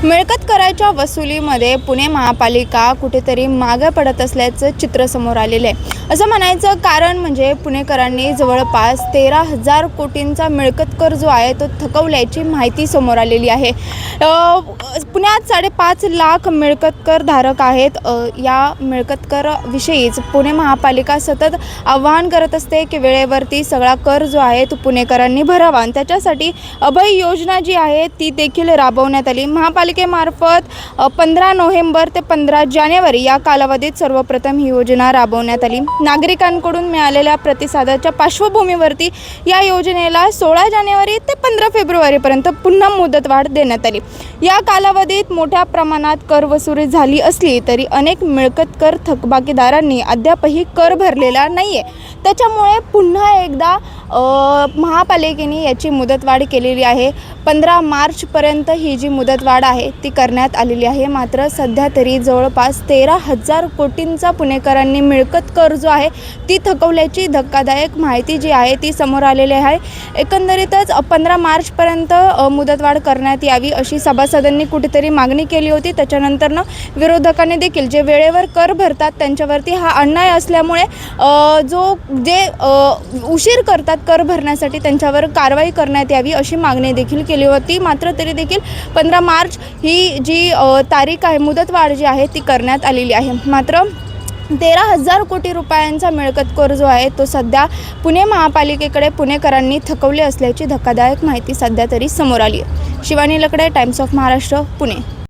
मिळकत कराच्या वसुलीमध्ये पुणे महापालिका कुठेतरी मागे पडत असल्याचं चित्र समोर आलेलं आहे। असं म्हणायचं कारण म्हणजे पुणेकरांनी जवळपास 13,000 कोटींचा मिळकत कर जो आहे तो थकवल्याची माहिती समोर आलेली आहे। पुण्यात 5.5 लाख मिळकत कर धारक आहेत। या मिळकत कर विषयीच पुणे महापालिका सतत आवाहन करत असते की वेळेवरती सगळा कर जो आहे तो पुणेकरांनी भरावा आणि त्याच्यासाठी अभय योजना जी आहे ती देखील राबवण्यात आली। महापालिकेमार्फत 15 नोव्हेंबर ते 15 जानेवारी या कालावधीत सर्वप्रथम ही योजना राबवण्यात आली। नागरिकांकडून मिळालेल्या प्रतिसादाच्या पार्श्वभूमीवरती या योजनेला 16 जानेवारी ते 15 फेब्रुवारीपर्यंत पुन्हा मुदतवाढ देण्यात आली। या कालावधीत मोठ्या प्रमाणात कर वसुली झाली असली तरी अनेक मिळकत कर थकबाकीदारांनी अद्यापही कर भरलेला नाहीये। त्याच्यामुळे पुन्हा एकदा महापालिकेने याची मुदतवाढ केलेली आहे। 15 मार्चपर्यंत ही जी मुदतवाढ आहे ती करण्यात आलेली आहे। मात्र सध्या तरी जवळपास 13,000 कोटींचा पुणेकरांनी मिळकत कर जो आहे ती थकवल्याची धक्कादायक माहिती जी आहे ती समोर आलेली आहे। एकंदरीतच 15 मार्चपर्यंत मुदतवाढ करण्यात यावी अशी सभासदांनी कुठेतरी मागणी केली होती। त्याच्यानंतरनं विरोधकांनी देखील जे वेळेवर कर भरतात त्यांच्यावरती हा अन्याय असल्यामुळे जे उशीर करतात कर भरण्यासाठी त्यांच्यावर कारवाई करण्यात यावी अशी मागणी देखील केली होती। मात्र तरी देखील 15 मार्च ही जी तारीख आहे मुदतवाढ जी आहे ती करण्यात आलेली आहे। मात्र 13,000 कोटी रुपयांचा मिळकत कर जो आहे तो सध्या पुणे महापालिकेकडे पुणेकरांनी थकवले असल्याची धक्कादायक माहिती सध्या तरी समोर आली आहे। शिवानी लकडे, टाइम्स ऑफ महाराष्ट्र, पुणे।